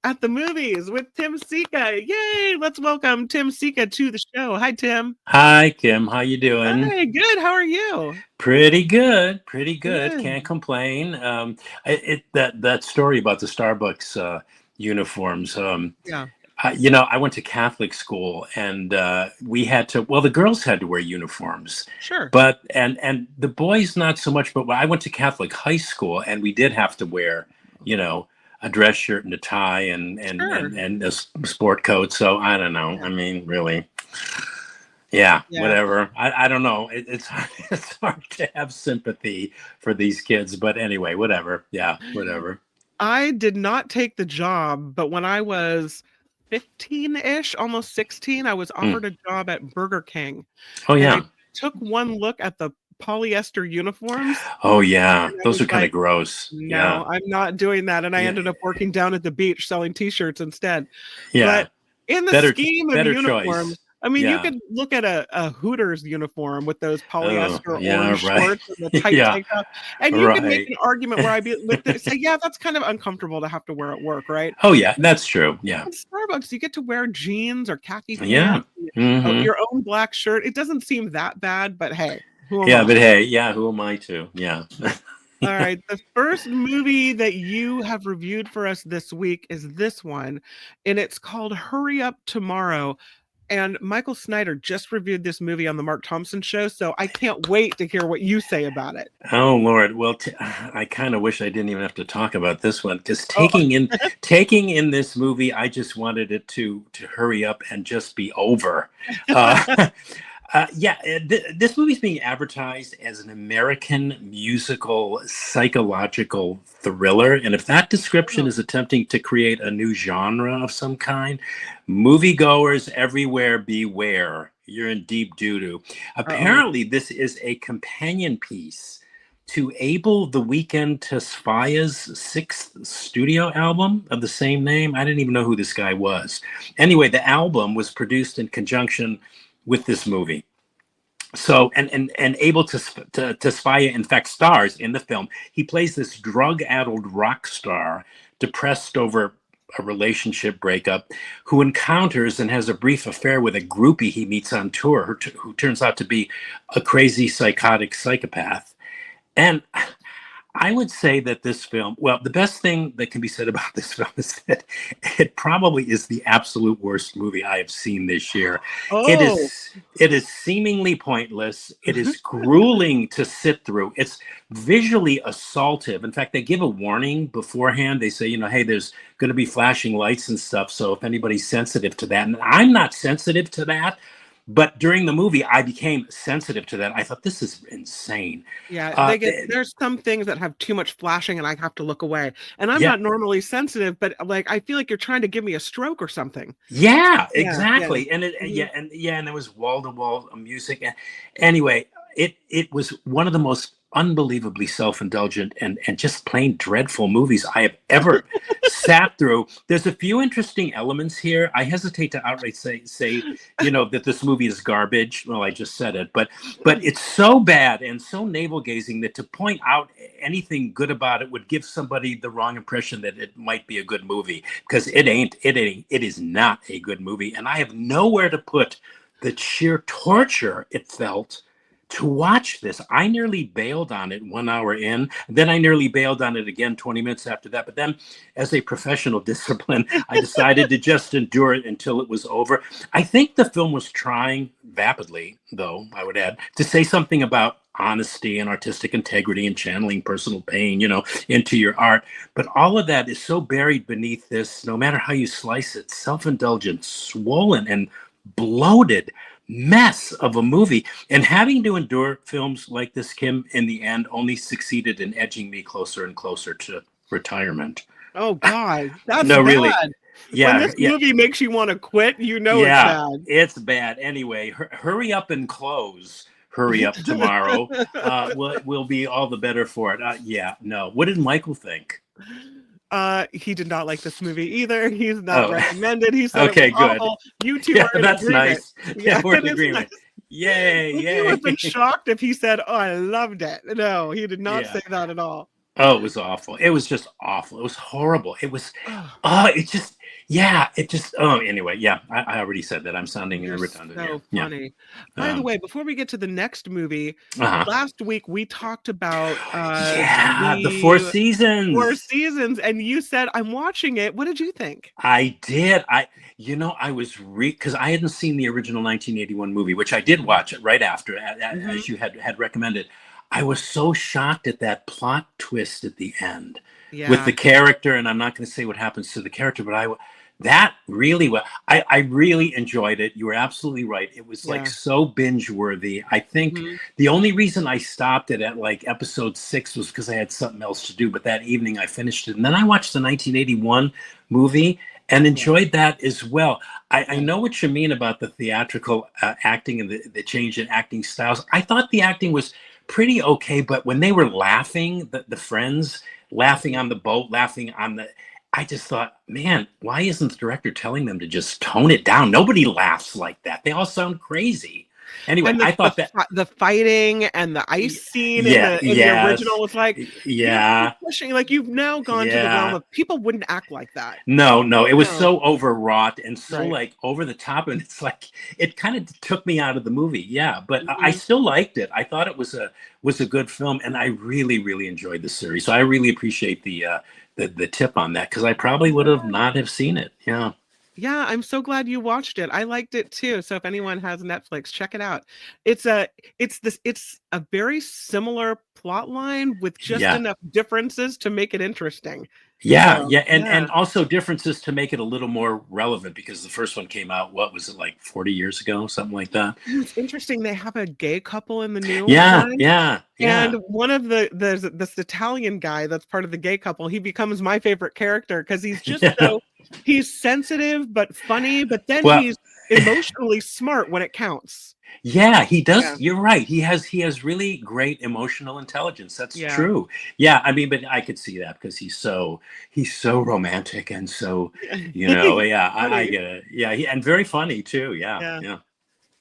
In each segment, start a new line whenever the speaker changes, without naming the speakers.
at the movies with Tim Sika. Yay! Let's welcome Tim Sika to the show. Hi, Tim.
Hi, Kim. How you doing?
Hi, good. How are you?
Pretty good. Pretty good. Can't
Good.
complain. That story about the Starbucks uniforms.
Yeah,
I went to Catholic school, and we had to. Well, the girls had to wear uniforms,
sure.
but and the boys not so much. But I went to Catholic high school, and we did have to wear, you know, a dress shirt and a tie
Sure.
and sport coat. So I don't know.
Yeah.
I mean, really. Yeah,
Yeah.
whatever. I don't know. It's it's hard to have sympathy for these kids, but anyway, whatever. Yeah, whatever.
I did not take the job, but when I was 15-ish, almost 16, I was
Hmm.
offered a job at Burger King.
Oh
And I
yeah.
took one look at the polyester uniforms
Oh yeah.
and I
Those
was
are kind of
like,
gross. Yeah.
no, I'm not doing that. And I
Yeah.
ended up working down at the beach selling t-shirts instead.
Yeah.
But in the
Better
scheme of
better
uniforms,
choice.
I mean, you
Yeah.
could look at a Hooters uniform with those
Oh
polyester
yeah.
orange
Right.
shorts and the tight
Yeah.
tank top, and you could make
Right.
an argument where say, yeah, that's kind of uncomfortable to have to wear at work, right?
Oh yeah. That's true. Yeah.
At Starbucks, you get to wear jeans or khaki
Yeah.
pants,
Hmm.
your own black shirt. It doesn't seem that bad, but hey, who am
Yeah.
I?
But hey, yeah. Who am I to? Yeah.
All right, the first movie that you have reviewed for us this week is this one, and it's called Hurry Up Tomorrow. And Michael Snyder just reviewed this movie on the Mark Thompson show, so I can't wait to hear what you say about it.
Oh Lord, well, I kind of wish I didn't even have to talk about this one because
Oh,
taking in this movie, I just wanted it to hurry up and just be over. Uh, yeah, this movie's being advertised as an American musical psychological thriller, and if that description
oh,
is attempting to create a new genre of some kind, moviegoers everywhere beware. You're in deep doo-doo.
uh-oh.
Apparently, this is a companion piece to Abel the Weekend Tesfaire's sixth studio album of the same name. I didn't even know who this guy was. Anyway, the album was produced in conjunction with this movie. So, and Abel Tesfaye, in fact, stars in the film. He plays this drug-addled rock star, depressed over a relationship breakup, who encounters and has a brief affair with a groupie he meets on tour, who turns out to be a crazy psychotic psychopath. And I would say that this film, well, the best thing that can be said about this film is that it probably is the absolute worst movie I have seen this year. It
Oh,
is it is seemingly pointless. It is grueling to sit through. It's visually assaultive. In fact, they give a warning beforehand. They say, hey, there's going to be flashing lights and stuff. So if anybody's sensitive to that, and I'm not sensitive to that, but during the movie, I became sensitive to that. I thought this is insane.
yeah,
Uh,
there's some things that have too much flashing and I have to look away. And I'm
yeah,
not normally sensitive, but like I feel like you're trying to give me a stroke or something.
yeah,
Yeah, yeah.
exactly. And
Mhm.
and there was wall to wall music. Anyway, it was one of the most unbelievably self-indulgent and just plain dreadful movies I have ever sat through. There's a few interesting elements here. I hesitate to outright say that this movie is garbage. Well, I just said it, but it's so bad and so navel gazing that to point out anything good about it would give somebody the wrong impression that it might be a good movie, because it is not a good movie, and I have nowhere to put the sheer torture it felt to watch this. I nearly bailed on it 1 hour in, then I nearly bailed on it again 20 minutes after that. But then, as a professional discipline, I decided to just endure it until it was over. I think the film was trying, vapidly, though, I would add, to say something about honesty and artistic integrity and channeling personal pain, into your art. But all of that is so buried beneath this, no matter how you slice it, self-indulgent, swollen, and bloated mess of a movie. And having to endure films like this, Kim, in the end, only succeeded in edging me closer and closer to retirement.
Oh God, that's
No, really.
bad. When
Yeah,
this
yeah,
movie makes you want to quit, you know it's
yeah.
bad.
It's bad. Anyway, hurry up and close. Hurry up tomorrow. We'll be all the better for it. Yeah, no. What did Michael think?
He did not like this movie either. He's not
Oh,
recommended. He said it was
okay, good.
awful. You two
Yeah,
are in
that's
agreement.
nice. Yeah,
Yeah,
we're in
it is nice.
agreement. Yay,
You would have been
yay.
shocked if he said, "Oh, I loved it." No, he did not
Yeah.
say that at all.
Oh, it was awful. It was just awful. It was horrible. It was,
Oh,
it just, yeah, it just, oh, anyway, yeah, I already said that. I'm sounding
you're
redundant here.
so
Yeah.
funny. By the
Um,
way, before we get to the next movie,
uh-huh.
last week we talked about
Yeah, the Four
the Four
Seasons.
Seasons, and you said, I'm watching it. What did you think?
I did. I was because I hadn't seen the original 1981 movie, which I did watch it right after,
Hmm.
as you had recommended. I was so shocked at that plot twist at the end with the
Yeah.
character, and I'm not going to say what happens to the character, but that really was. I really enjoyed it. You were absolutely right. It was like
Yeah.
so binge worthy. I think
Hmm.
the only reason I stopped it at like episode 6 was because I had something else to do. But that evening I finished it, and then I watched the 1981 movie and
Yeah.
enjoyed that as well. I
Yeah.
know what you mean about the theatrical acting and the change in acting styles. I thought the acting was pretty okay, but when they were laughing, the friends laughing
Mhm.
on the boat, laughing on the, I just thought, man, why isn't the director telling them to just tone it down? Nobody laughs like that. They all sound crazy. Anyway,
And
I thought that,
the fighting and the ice scene in
yeah,
the
yes,
original was like, you're
yeah,
pushing, like, you've now gone to the realm
yeah.
of people wouldn't act like that.
No, no, it was
No.
so overwrought and so
Right.
like over the top, and it's like it kind of took me out of the movie. Yeah, but I
Mhm.
still liked it. I thought it was a good film, and I really really enjoyed the series. So I really appreciate the tip on that because I probably would have not have seen it. Yeah,
Yeah, I'm so glad you watched it. I liked it too. So if anyone has Netflix, check it out. It's a it's a very similar plot line with just
yeah.
enough differences to make it interesting.
Yeah,
So,
yeah,
yeah.
and also differences to make it a little more relevant because the first one came out, what was it, like 40 years ago, something like that?
It's interesting they have a gay couple in the new
Yeah,
one.
yeah,
And
yeah.
one of the there's this Italian guy that's part of the gay couple. He becomes my favorite character because he's just
Yeah.
he's sensitive but funny, but then
Well,
he's emotionally smart when it counts.
yeah, he
Yeah.
does. You're right. He has really great emotional intelligence. That's
Yeah.
true. Yeah, I mean, but I could see that because he's so romantic and so,
He's
yeah, I
funny.
get it. Yeah, and very funny too. Yeah,
Yeah.
yeah.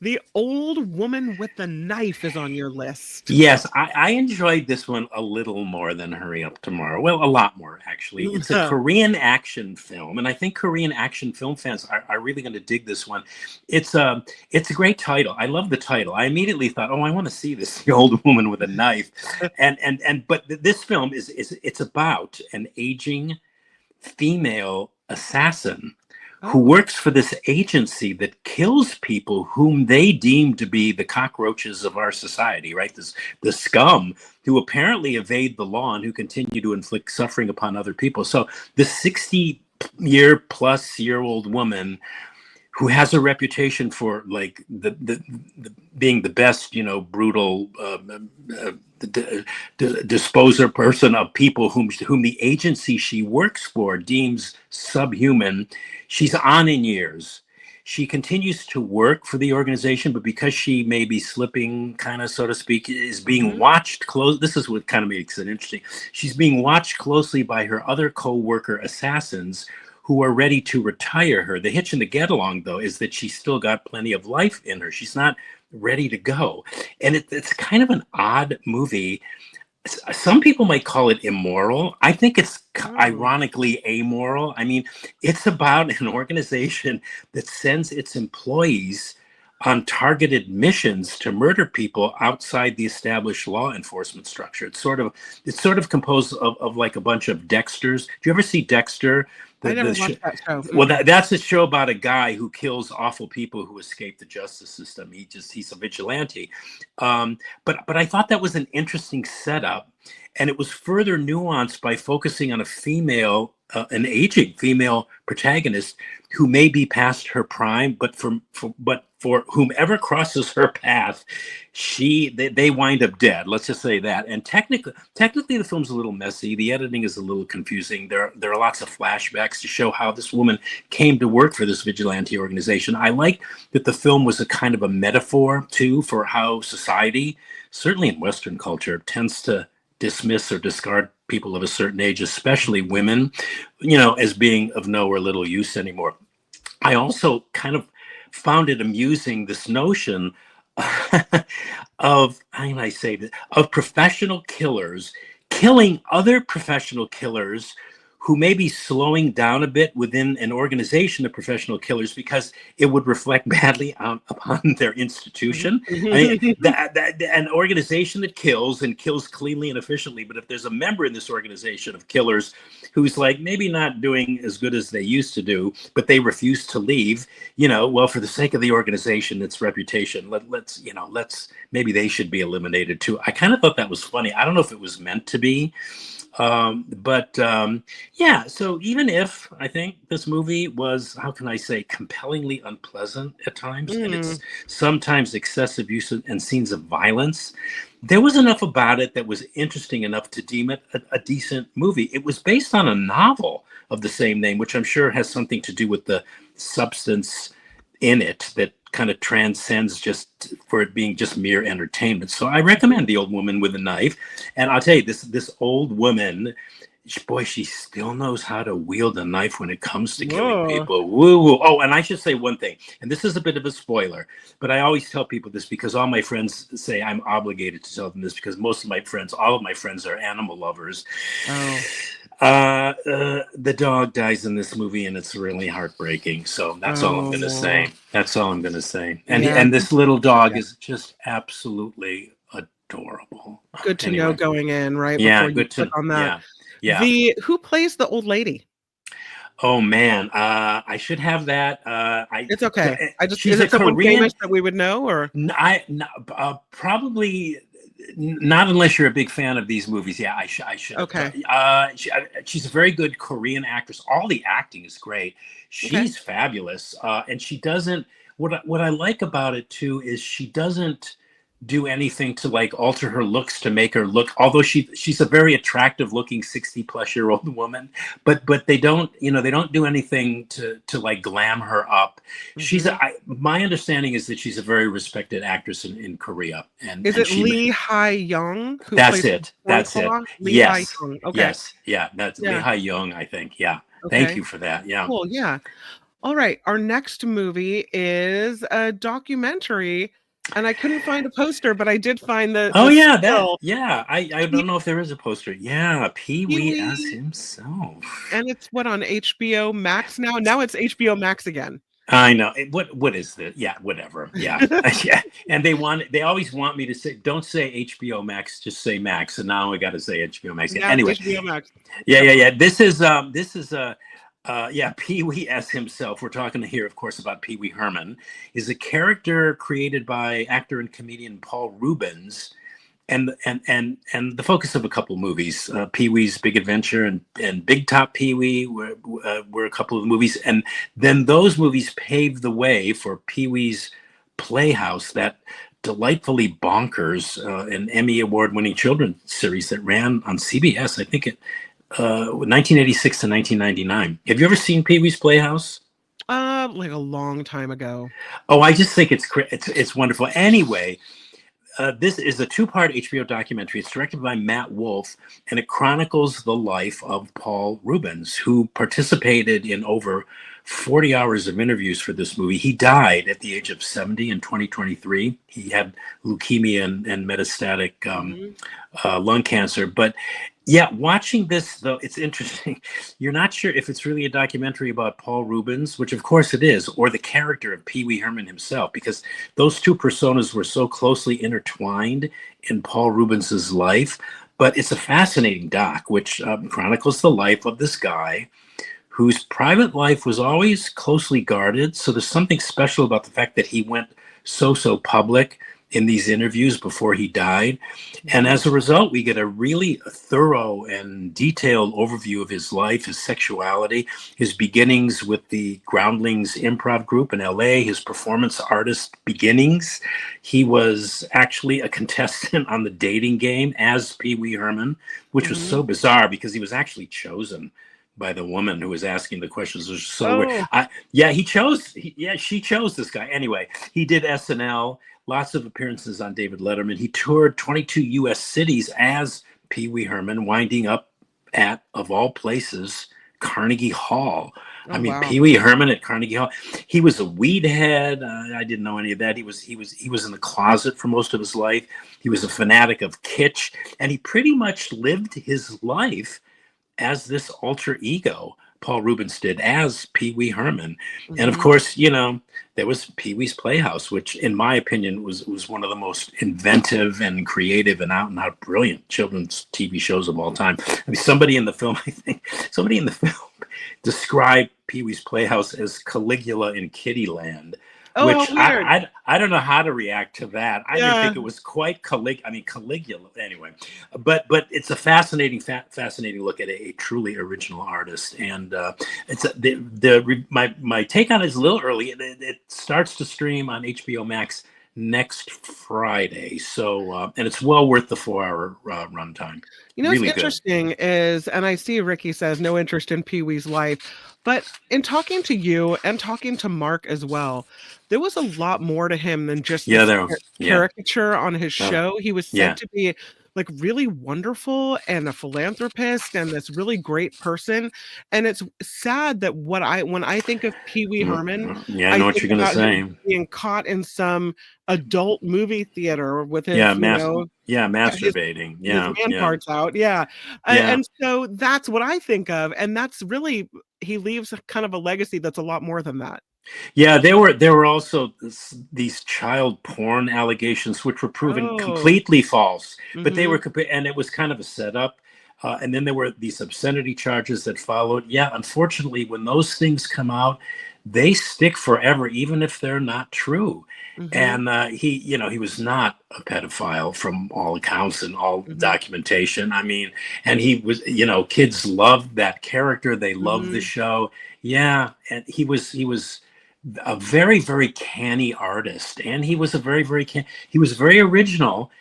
The Old Woman with the Knife is on your list.
Yes, I enjoyed this one a little more than Hurry Up Tomorrow. Well, a lot more, actually. It's a Korean action film, and I think Korean action film fans are really going to dig this one. It's a great title. I love the title. I immediately thought, oh, I want to see this, The Old Woman with a Knife. But this film is it's about an aging female assassin who
Oh.
works for this agency that kills people whom they deem to be the cockroaches of our society, right? The scum who apparently evade the law and who continue to inflict suffering upon other people. So the 60-year-plus-year-old woman who has a reputation for like the being the best, brutal disposer person of people whom the agency she works for deems subhuman. She's on in years. She continues to work for the organization, but because she may be slipping, kind of, so to speak, is being
Hmm.
watched close. This is what kind of makes it interesting. She's being watched closely by her other co-worker assassins who are ready to retire her. The hitch in the get along, though, is that she's still got plenty of life in her. She's not ready to go. And it's kind of an odd movie. Some people might call it immoral. I think it's
Oh.
ironically amoral. I mean, it's about an organization that sends its employees on targeted missions to murder people outside the established law enforcement structure. It's sort of composed of like a bunch of Dexters. Do you ever see Dexter?
I
The
never
the
watched that show.
well,
Mm-mm.
that's a show about a guy who kills awful people who escape the justice system. He's a vigilante. But I thought that was an interesting setup, and it was further nuanced by focusing on an aging female protagonist who may be past her prime, but for whomever crosses her path, they wind up dead. Let's just say that. And technically, the film's a little messy. The editing is a little confusing. There are lots of flashbacks to show how this woman came to work for this vigilante organization. I like that the film was a kind of a metaphor too for how society, certainly in Western culture, tends to dismiss or discard people of a certain age, especially women, as being of no or little use anymore. I also kind of found it amusing, this notion of, how can I say this, of professional killers killing other professional killers who may be slowing down a bit within an organization of professional killers because it would reflect badly upon their institution. I mean, an organization that kills and kills cleanly and efficiently, but if there's a member in this organization of killers who's like maybe not doing as good as they used to do, but they refuse to leave, well, for the sake of the organization, its reputation, let's maybe they should be eliminated too. I kind of thought that was funny. I don't know if it was meant to be. Yeah, so even if I think this movie was, how can I say, compellingly unpleasant at times, and it's sometimes excessive use and scenes of violence, there was enough about it that was interesting enough to deem it a decent movie. It was based on a novel of the same name, which I'm sure has something to do with the substance in it that kind of transcends just for it being just mere entertainment. So I recommend The Old Woman with a Knife. And I'll tell you, this old woman, boy, she still knows how to wield a knife when it comes to killing people. Woo woo. Oh, and I should say one thing, and this is a bit of a spoiler, but I always tell people this because all my friends say I'm obligated to tell them this because all of my friends are animal lovers.
Oh.
The dog dies in this movie, and it's really heartbreaking. So that's all I'm going to say. That's all I'm going to say. And this little dog is just absolutely adorable.
Good to know going in, right?
Yeah,
before you click on that.
Yeah.
Who plays the old lady?
Oh man, I should have that.
It's okay.
She's
is it someone
Korean,
famous that we would know, or
probably not unless you're a big fan of these movies. Yeah, I should.
Okay.
She's a very good Korean actress. All the acting is great. She's fabulous, and she doesn't. What I like about it too is she doesn't do anything to like alter her looks to make her look, although she's a very attractive looking 60-plus-year-old woman, but they don't do anything to like glam her up. My understanding is that she's a very respected actress in Korea. And
is it Lee Hae-young?
That's it.
Lee Hae-young. Okay.
Yes. Yeah. That's Lee Hae-young, I think. Yeah. Okay. Thank you for that. Yeah.
Cool. Yeah. All right. Our next movie is a documentary. And I couldn't find a poster, but I did find the
I don't know if there is a poster. Yeah, Pee-wee as himself.
And it's on HBO Max now? Now it's HBO Max again.
I know. What is this? Yeah, whatever. Yeah. Yeah. And they always want me to say, don't say HBO Max, just say Max. And now I got to say HBO Max.
Now
anyway.
HBO Max.
Yeah. This is Pee-wee as himself. We're talking here, of course, about Pee-wee Herman. Is a character created by actor and comedian Paul Reubens, and the focus of a couple of movies, Pee-wee's Big Adventure and Big Top Pee-wee were a couple of movies, and then those movies paved the way for Pee-wee's Playhouse, that delightfully bonkers an Emmy award-winning children's series that ran on CBS. I think it. 1986 to 1999. Have you ever seen Pee-wee's Playhouse?
Like a long time ago.
Oh, I just think it's wonderful. Anyway, this is a 2-part HBO documentary. It's directed by Matt Wolf, and it chronicles the life of Paul Reubens, who participated in over 40 hours of interviews for this movie. He died at the age of 70 in 2023. He had leukemia and metastatic lung cancer. But yeah, watching this, though, it's interesting. You're not sure if it's really a documentary about Paul Reubens, which of course it is, or the character of Pee-wee Herman himself, because those two personas were so closely intertwined in Paul Reubens's life. But it's a fascinating doc, which chronicles the life of this guy whose private life was always closely guarded. So there's something special about the fact that he went so public in these interviews before he died. And as a result, we get a really thorough and detailed overview of his life, his sexuality, his beginnings with the Groundlings improv group in LA, his performance artist beginnings. He was actually a contestant on The Dating Game as Pee-wee Herman, which was so bizarre because he was actually chosen by the woman who was asking the questions. It was so weird. She chose this guy. Anyway, he did SNL, lots of appearances on David Letterman. He toured 22 U.S. cities as Pee-wee Herman, winding up at, of all places, Carnegie Hall.
Oh,
I mean,
wow.
Pee Wee Herman at Carnegie Hall. He was a weed head. I didn't know any of that. He was in the closet for most of his life. He was a fanatic of kitsch, and he pretty much lived his life as this alter ego. Paul Rubens did as Pee Wee Herman, and of
Mhm.
course, there was Pee Wee's Playhouse, which, in my opinion, was one of the most inventive and creative and out brilliant children's TV shows of all time. I mean, somebody in the film, I think, somebody in the film described Pee Wee's Playhouse as Caligula in Kittyland,
Oh, how
which
weird.
I don't know how to react to that. I didn't
Yeah.
think it was quite Caligula anyway. But it's a fascinating look at a truly original artist, and it's my take on it is a little early. It starts to stream on HBO Max next Friday, so and it's well worth the 4 hour runtime.
What's
Really good.
interesting is, and I see Ricky says no interest in Pee Wee's life, but in talking to you and talking to Mark as well, there was a lot more to him than just
Yeah,
this
there. Yeah,
caricature on his show. He was said
yeah,
to be like really wonderful and a philanthropist and this really great person. And it's sad that when I think of Pee Wee Herman,
yeah. I
I
know what
think
you're gonna
about
say.
him being caught in some adult movie theater with
Yeah,
his, his
masturbating.
his
Yeah,
man
yeah,
parts out, yeah,
yeah.
and so that's what I think of, and that's really he leaves a kind of a legacy that's a lot more than that.
Yeah, there were also these child porn allegations, which were proven
Oh,
completely false, but they were
mhm,
and it was kind of a setup. And then there were these obscenity charges that followed. Yeah, unfortunately, when those things come out, they stick forever, even if they're not true.
mhm,
And he was not a pedophile from all accounts and all
mhm,
documentation. I mean, and he was, kids loved that character. They loved the
mhm,
show. Yeah, and he was a very, very canny artist, and he was a very, he was very original,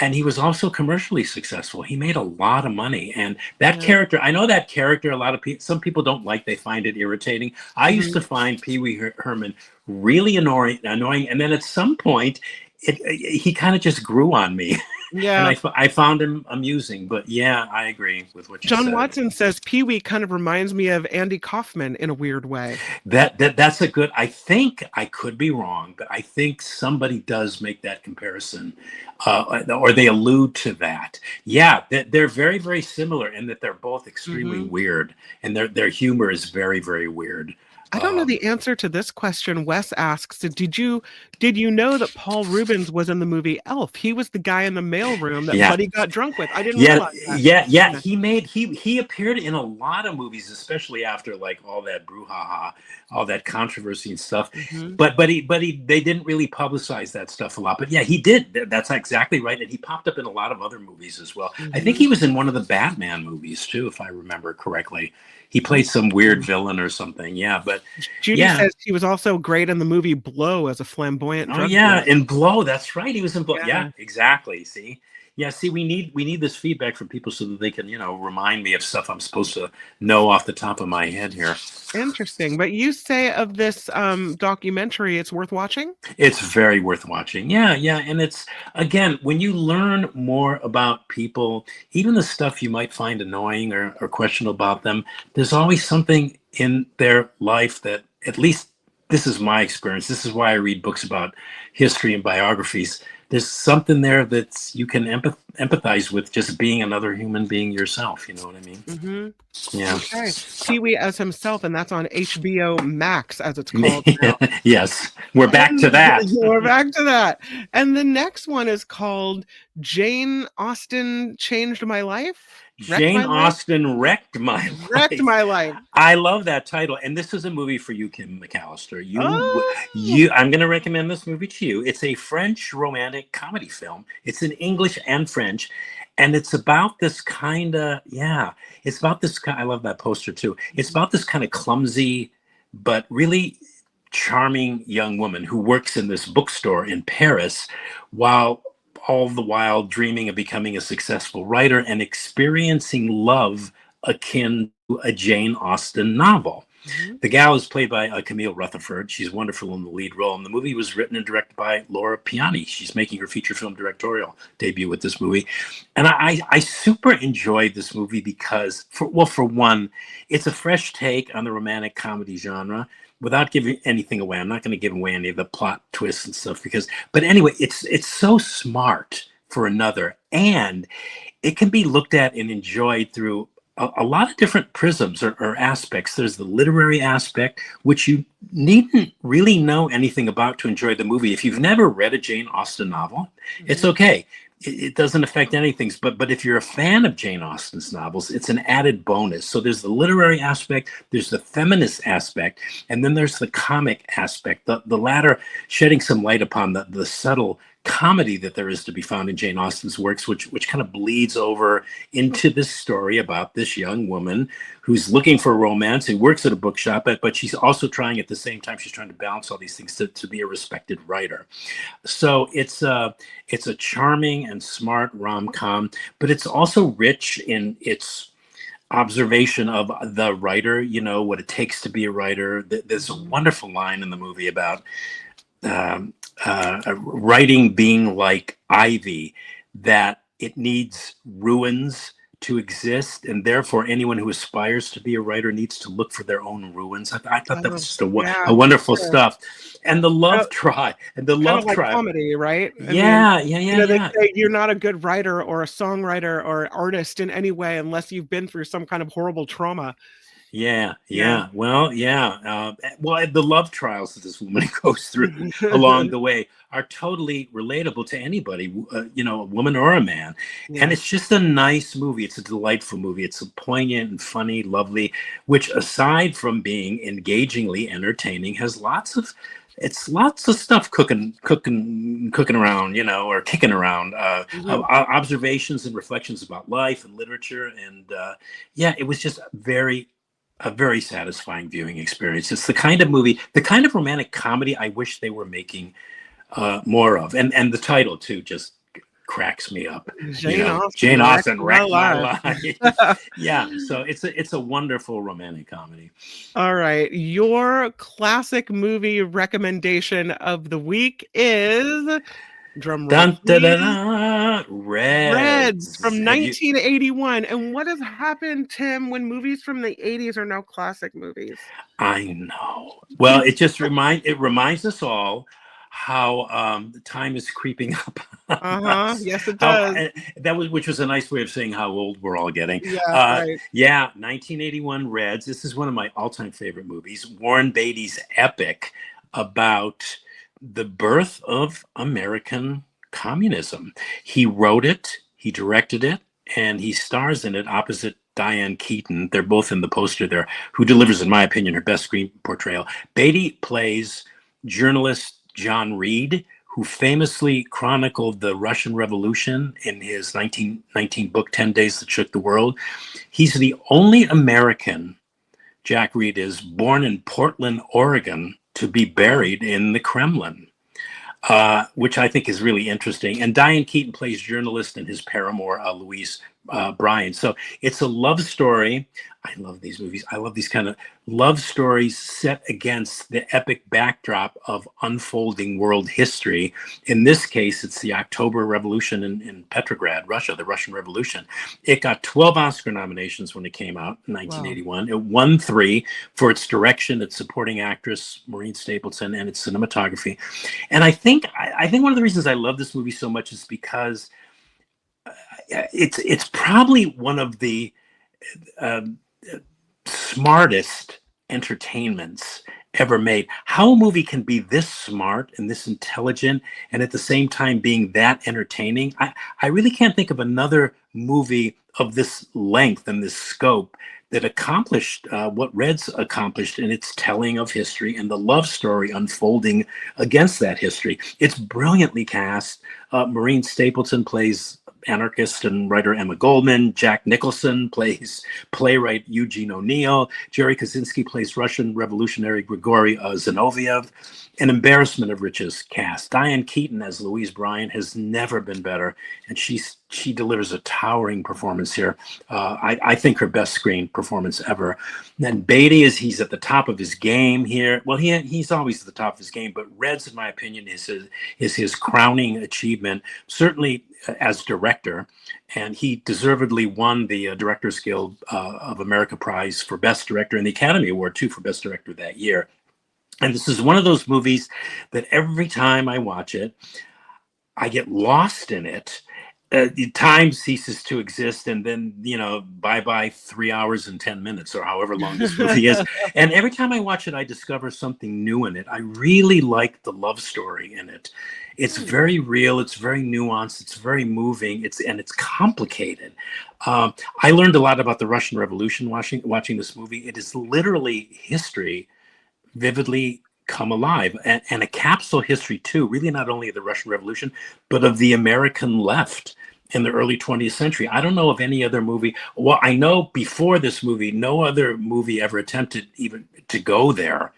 and he was also commercially successful. He made a lot of money, and that
yeah,
character, I know that character, a lot of people, some people don't like, they find it irritating. I used
mhm,
to find Pee Wee Herman really annoying, and then at some point he kind of just grew on me. And
yeah.
I found him amusing. But yeah, I agree with what you
John
said.
Watson says Pee-wee kind of reminds me of Andy Kaufman in a weird way.
That's a good. I think I could be wrong, but I think somebody does make that comparison, or they allude to that. Yeah, they're very, very similar in that they're both extremely
Mhm.
weird, and their humor is very, very weird.
I don't know
Um,
the answer to this question. Wes asks, did you know that Paul Rubens was in the movie Elf? He was the guy in the mailroom that
yeah,
Buddy got drunk with. I didn't
yeah,
realize that.
yeah.
Yeah.
He appeared in a lot of movies, especially after like all that brouhaha, all that controversy and stuff.
Mhm.
But they didn't really publicize that stuff a lot. But yeah, he did. That's exactly right. And he popped up in a lot of other movies as well. I think he
Mhm.
was in one of the Batman movies too, if I remember correctly. He played some weird
Interesting.
villain or something. Yeah, but
Judy
yeah.
says he was also great in the movie Blow as a flamboyant
Oh
drug
yeah,
dealer.
in Blow. That's right. He was in Blow. Yeah,
Yeah.
exactly. See, yeah. See, we need this feedback from people so that they can remind me of stuff I'm supposed to know off the top of my head here.
Interesting. But you say of this documentary it's worth watching?
It's very worth watching. Yeah, yeah. And it's, again, when you learn more about people, even the stuff you might find annoying or questionable about them, there's always something in their life that, at least this is my experience. This is why I read books about history and biographies. There's something there that you can empathize with, just being another human being yourself. You know what I mean?
Mhm.
Yeah.
Okay. Pee-wee as himself, and that's on HBO Max, as it's called now.
Yes. We're back to
And
that.
we're back to that. And the next one is called Jane Austen Changed My Life? Wrecked
Jane
My Life?
Austen wrecked my
Wrecked
life.
My Life.
I love that title, and this is a movie for you, Kim McAllister.
Oh!
I'm going to recommend this movie to you. It's a French romantic comedy film. It's in English and French, and it's about this kind of yeah. It's about this. I love that poster too. It's about this kind of clumsy, but really charming young woman who works in this bookstore in Paris, while all the while dreaming of becoming a successful writer and experiencing love akin to a Jane Austen novel.
Mhm.
The gal is played by Camille Rutherford. She's wonderful in the lead role. And the movie was written and directed by Laura Piani. She's making her feature film directorial debut with this movie. And I super enjoyed this movie because, for one, it's a fresh take on the romantic comedy genre without giving anything away. I'm not going to give away any of the plot twists and stuff but anyway, it's so smart for another. And it can be looked at and enjoyed through a lot of different prisms or aspects. There's the literary aspect, which you needn't really know anything about to enjoy the movie. If you've never read a Jane Austen novel, it's
Mhm.
okay. It doesn't affect anything. But if you're a fan of Jane Austen's novels, it's an added bonus. So there's the literary aspect, there's the feminist aspect, and then there's the comic aspect. The latter shedding some light upon the subtle comedy that there is to be found in Jane Austen's works, which kind of bleeds over into this story about this young woman who's looking for romance, who works at a bookshop, but she's also trying at the same time, she's trying to balance all these things to be a respected writer. So it's a charming and smart rom-com, but it's also rich in its observation of the writer, what it takes to be a writer. There's a
Mhm.
wonderful line in the movie about um, writing being like ivy, that it needs ruins to exist, and therefore anyone who aspires to be a writer needs to look for their own ruins. I thought that was
Oh,
just
yeah,
a wonderful
sure.
stuff. And the
Uh, kind of
love
like
trial.
comedy, right? I mean,
Yeah, yeah, yeah,
they
yeah.
say you're not a good writer or a songwriter or artist in any way unless you've been through some kind of horrible trauma.
Yeah,
Yeah.
yeah. Well, yeah. Well, the love trials that this woman goes through along the way are totally relatable to anybody, a woman or a man. And
Yeah.
it's just a nice movie. It's a delightful movie. It's a poignant and funny, lovely, which, aside from being engagingly entertaining, has lots of stuff cooking around, or kicking around,
Mhm.
observations and reflections about life and literature. And yeah, it was just a very satisfying viewing experience. It's the kind of movie, the kind of romantic comedy I wish they were making more of. And the title too just cracks me up.
Jane Austen
Jane
wrecked
Austen
my
wrecked my
life.
life. Yeah, so it's a wonderful romantic comedy.
All right. Your classic movie recommendation of the week is, drum roll,
Dun da da
please,
da.
Reds
Reds.
from
Have you?
1981. And what has happened, Tim, when movies from the 80s are now classic movies?
I know. Well, it reminds us all how the time is creeping up on
Uh-huh.
us.
Yes, it
How
does.
which was a nice way of saying how old we're all getting.
Yeah, right.
Yeah, 1981 Reds. This is one of my all-time favorite movies. Warren Beatty's epic about the birth of American communism. He wrote it, he directed it, and he stars in it opposite Diane Keaton. They're both in the poster there, who delivers, in my opinion, her best screen portrayal. Beatty plays journalist John Reed, who famously chronicled the Russian Revolution in his 1919 book, 10 Days That Shook the World. He's the only American, Jack Reed is, born in Portland, Oregon, to be
Wow.
buried in the Kremlin. Which I think is really interesting. And Diane Keaton plays journalist and his paramour, Louise Bryan. So it's a love story. I love these movies. I love these kind of love stories set against the epic backdrop of unfolding world history. In this case, it's the October Revolution in Petrograd, Russia, the Russian Revolution. It got 12 Oscar nominations when it came out in
Wow.
1981. It won 3 for its direction, its supporting actress, Maureen Stapleton, and its cinematography. And I think one of the reasons I love this movie so much is because it's probably one of the um, smartest entertainments ever made. How a movie can be this smart and this intelligent and at the same time being that entertaining, I really can't think of another movie of this length and this scope that accomplished what Red's accomplished in its telling of history and the love story unfolding against that history. It's brilliantly cast. Maureen Stapleton plays anarchist and writer Emma Goldman. Jack Nicholson plays playwright Eugene O'Neill. Jerry Kaczynski plays Russian revolutionary Grigory Zinoviev. An embarrassment of riches cast. Diane Keaton as Louise Bryan has never been better, and she's she delivers a towering performance here. I think her best screen performance ever. And then Beatty he's at the top of his game here. Well, he's always at the top of his game, but Reds, in my opinion, is his crowning achievement, certainly as director. And he deservedly won the Directors Guild of America Prize for Best Director and the Academy Award too for Best Director that year. And this is one of those movies that every time I watch it, I get lost in it. Time ceases to exist, and then bye 3 hours and 10 minutes, or however long this movie is. And every time I watch it, I discover something new in it. I really like the love story in it. It's very real. It's very nuanced. It's very moving. It's complicated. I learned a lot about the Russian Revolution watching this movie. It is literally history vividly come alive, and a capsule history too, really, not only of the Russian Revolution, but of the American left in the early 20th century. I don't know of any other movie. Well, I know before this movie, no other movie ever attempted even to go there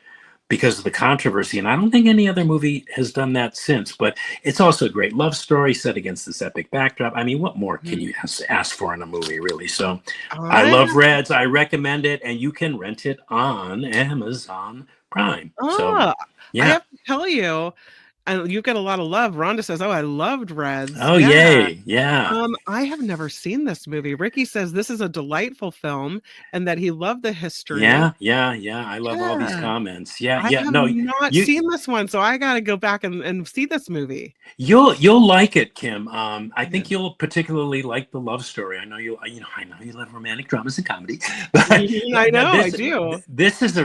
because of the controversy. And I don't think any other movie has done that since, but it's also a great love story set against this epic backdrop. I mean, what more can you ask for in a movie, really? So I love Reds. I recommend it, and you can rent it on Amazon Prime. So
I
yeah.
have to tell you, and you get a lot of love. Rhonda says, "Oh, I loved Reds."
Oh, yay. Yeah.
I have never seen this movie. Ricky says this is a delightful film and that he loved the history.
Yeah. I love all these comments. Yeah.
I have
No,
not seen this one, so I got to go back and see this movie.
You'll like it, Kim. I think you'll particularly like the love story. I know you love romantic dramas and comedy. But
I know, I do.
This is it's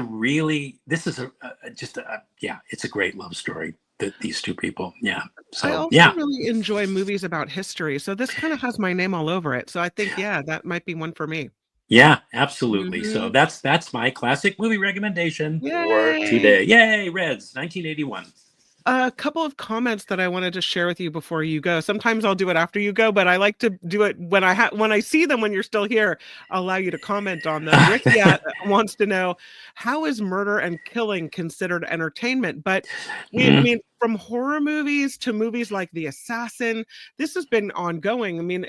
a great love story. These two people. Yeah. So
I also really enjoy movies about history. So this kind of has my name all over it. So I think, that might be one for me.
Yeah, absolutely. So that's my classic movie recommendation for today. Yay, Reds, 1981.
A couple of comments that I wanted to share with you before you go. Sometimes I'll do it after you go, but I like to do it when I see them when you're still here. I'll allow you to comment on them. Rick wants to know, how is murder and killing considered entertainment? But I mean, from horror movies to movies like The Assassin, this has been ongoing. I mean,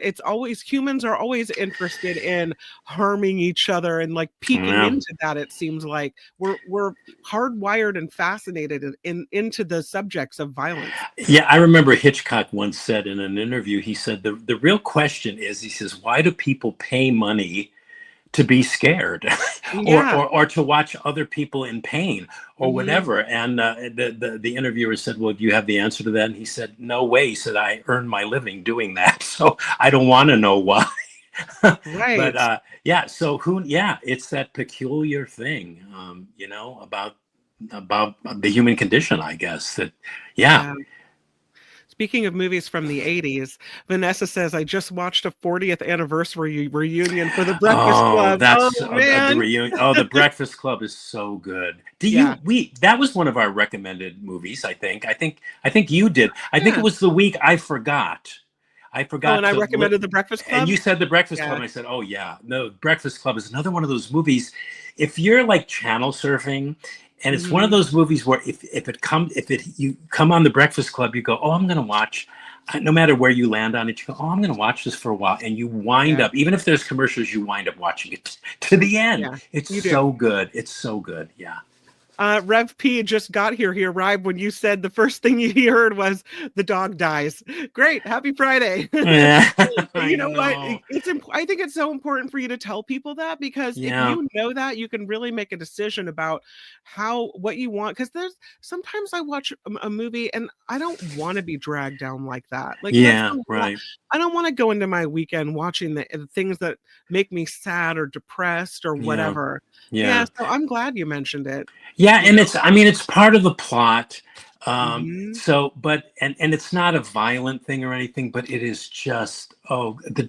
humans are always interested in harming each other and like peeking into that. It seems like we're hardwired and fascinated into the subjects of violence.
Yeah, I remember Hitchcock once said in an interview, he said the real question is, he says, why do people pay money to be scared or to watch other people in pain or whatever? And the interviewer said, well, do you have the answer to that? And he said, no way. He said, I earn my living doing that, so I don't want to know why.
Right.
But it's that peculiar thing, about the human condition, I guess.
Speaking of movies from the 80s, Vanessa says, I just watched a 40th anniversary reunion for The Breakfast Club.
The reunion. Oh, The Breakfast Club is so good. That was one of our recommended movies, I think. I think you did. I think it was the week I forgot. Oh,
and I recommended The Breakfast Club?
And you said The Breakfast Club, and I said, oh, yeah. No, Breakfast Club is another one of those movies. If you're like channel surfing, and it's one of those movies where if you come on The Breakfast Club, you go, oh, I'm going to watch, no matter where you land on it, you go, oh, I'm going to watch this for a while. And you wind up, even if there's commercials, you wind up watching it to the end. Yeah, it's so good. It's so good. Yeah.
Rev P just got here. He arrived when you said the first thing he heard was the dog dies. Great. Happy Friday. You know what? I think it's so important for you to tell people that, because if you know that, you can really make a decision about what you want. Because sometimes I watch a movie and I don't want to be dragged down like that. Like, right. I don't want to go into my weekend watching the things that make me sad or depressed or whatever. So I'm glad you mentioned it.
Yeah, and it's part of the plot. So, but it's not a violent thing or anything, but it is just the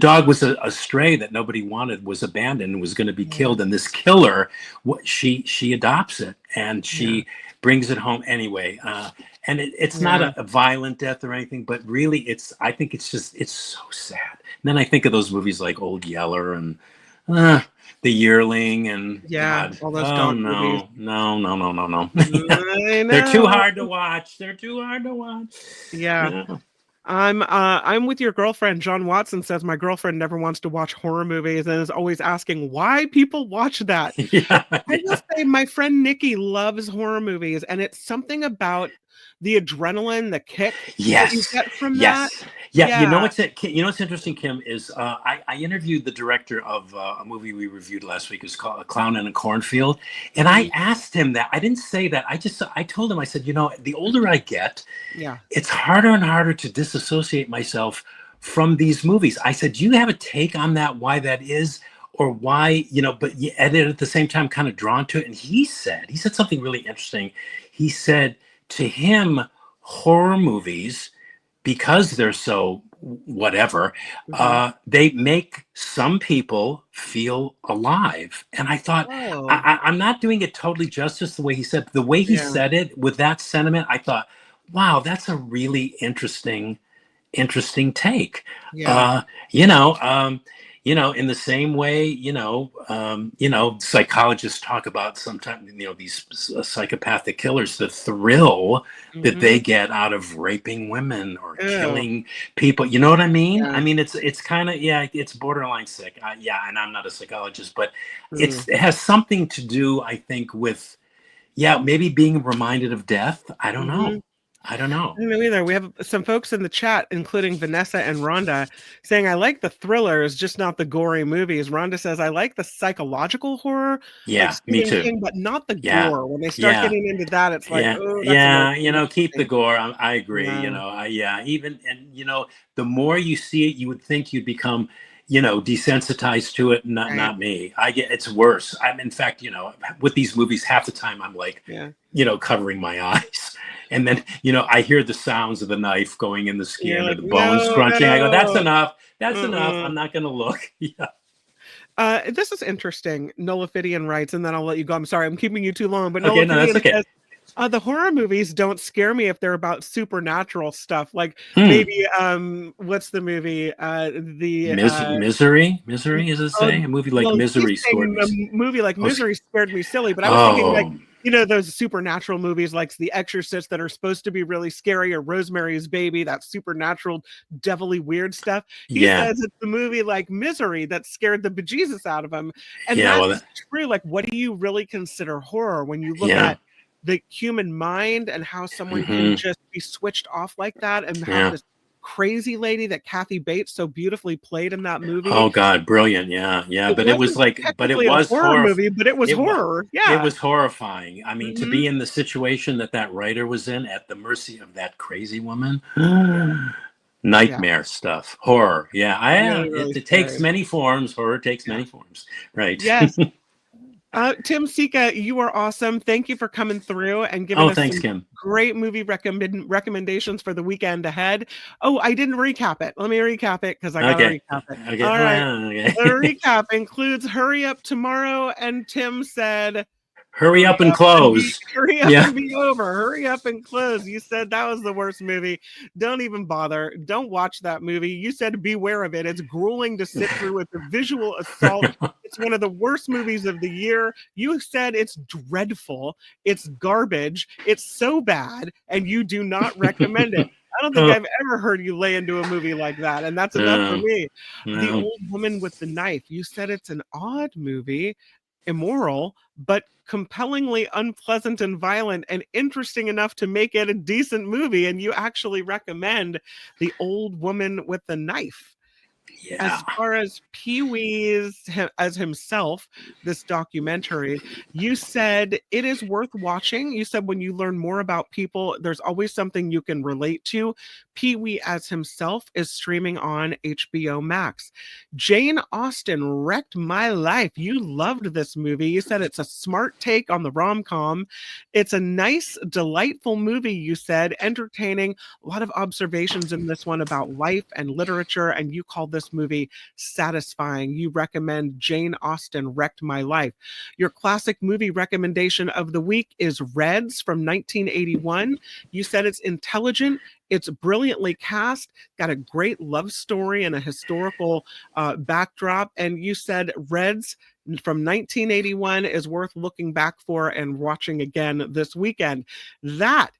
dog was a stray that nobody wanted, was abandoned, and was going to be killed, and this killer, she adopts it and she brings it home anyway. And it's not a violent death or anything, but really I think it's so sad. And then I think of those movies like Old Yeller and The Yearling and
all those dog movies.
No. They're too hard to watch. Yeah.
I'm with your girlfriend. John Watson says my girlfriend never wants to watch horror movies and is always asking why people watch that.
Yeah,
I will
yeah.
say my friend Nikki loves horror movies, and it's something about the adrenaline, the kick that you
Yes,
get from that.
yes, yeah.
Yeah,
You know what's interesting, Kim, is I interviewed the director of a movie we reviewed last week. It was called A Clown in a Cornfield, and I
mhm,
asked him that. I didn't say that. I told him, I said, the older I get,
yeah,
it's harder and harder to disassociate myself from these movies. I said, do you have a take on that? Why that is? Or why, but and then at the same time kind of drawn to it. And he said something really interesting. He said to him, horror movies, because they're so whatever,
mhm.
they make some people feel alive. And I thought,
Oh,
I'm not doing it totally justice the way he said. The way he
yeah,
said it with that sentiment, I thought, wow, that's a really interesting take.
yeah,
Uh, you know, um, in the same way, psychologists talk about sometimes, these psychopathic killers, the thrill that
mhm,
they get out of raping women or
ew,
killing people. You know what I mean?
yeah,
I mean, it's kind of, yeah, it's borderline sick. Yeah, and I'm not a psychologist, but
mm,
it has something to do, I think, with, yeah, maybe being reminded of death. I don't know.
mhm.
I don't know.
I don't know either. We have some folks in the chat, including Vanessa and Rhonda, saying, I like the thrillers, just not the gory movies. Rhonda says, I like the psychological horror, like
Yeah, me
Stephen
too.
King, but not the
Yeah,
gore. When they start
yeah,
getting into that, it's like,
yeah,
oh, that's a little
yeah.
too much
Keep
for
the
me.
gore. I agree.
Yeah,
Yeah. Even and the more you see it, you would think you'd become, desensitized to it.
right.
Not me. I get it's worse. I'm in fact, with these movies, half the time I'm like,
Yeah.
covering my eyes, and then I hear the sounds of the knife going in the
You're
skin or
like,
the bones
no,
crunching. I go, that's
no.
enough. That's enough.
Mm-mm.
I'm not gonna look. Yeah.
This is interesting. Nolafidian writes, and then I'll let you go. I'm sorry, I'm keeping you too long, but
Okay. No, that's
Nolafidian
okay.
says, the horror movies don't scare me if they're about supernatural stuff. Like
Hmm.
maybe what's the movie? The
Misery, is it
oh,
saying? A movie like
well, he's
Misery scored
saying
me.
a movie like
Oh,
Misery scared me silly, but I was thinking like,
oh,
those supernatural movies like The Exorcist that are supposed to be really scary, or Rosemary's Baby, that supernatural, devilly weird stuff. He
yeah,
says it's the movie like Misery that scared the bejesus out of him. And
yeah.
that
Well,
is true. Like, what do you really consider horror when you look
yeah,
at the human mind and how someone can
hmm,
just be switched off like that and have
yeah.
this crazy lady that Kathy Bates so beautifully played in that movie?
Oh God, brilliant. Yeah, yeah.
It
But it was
wasn't
like, but it
technically a
was
horror
horror.
movie, but it was
It was.
horror.
It
Yeah.
was horrifying. I mean, to
Mhm.
be in the situation that writer was in, at the mercy of that crazy woman,
Yeah. Yeah.
nightmare stuff, horror. Yeah,
Really,
it,
really
it takes
scary.
many forms. Horror takes
Yeah.
many forms. Right.
Yes. Tim Sika, you are awesome. Thank you for coming through and giving
Oh,
us
thanks,
some
Kim.
great movie recommendations for the weekend ahead. Oh, I didn't recap it. Let me recap it because I got to
Okay.
recap it.
Okay.
All right. The
Okay.
recap includes Hurry Up Tomorrow, and Tim said,
Hurry
Hurry
up and
up and be
close.
hurry up
Yeah.
and be over. Hurry up and close. You said that was the worst movie. Don't even bother. Don't watch that movie. You said beware of it. It's grueling to sit through with the visual assault. It's one of the worst movies of the year. You said it's dreadful. It's garbage. It's so bad, and you do not recommend it. I don't think
Oh,
I've ever heard you lay into a movie like that, and that's enough for
no,
me. The
no.
Old Woman with the Knife. You said it's an odd movie, immoral, but compellingly unpleasant and violent and interesting enough to make it a decent movie. And you actually recommend The Old Woman with the Knife.
Yeah.
As far as Pee-wee's as himself, this documentary, you said it is worth watching. You said when you learn more about people, there's always something you can relate to. Pee-wee as himself is streaming on HBO Max. Jane Austen wrecked my life. You loved this movie. You said it's a smart take on the rom-com. It's a nice, delightful movie, you said, entertaining, a lot of observations in this one about life and literature, and you call this movie satisfying. You recommend Jane Austen Wrecked My Life. Your classic movie recommendation of the week is Reds from 1981. You said it's intelligent, it's brilliantly cast, got a great love story and a historical backdrop, and you said Reds from 1981 is worth looking back for and watching again this weekend. That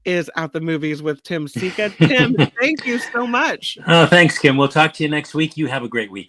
is At the Movies with Tim Sika. Tim, thank you so much.
Oh, thanks, Kim. We'll talk to you next week. You have a great weekend.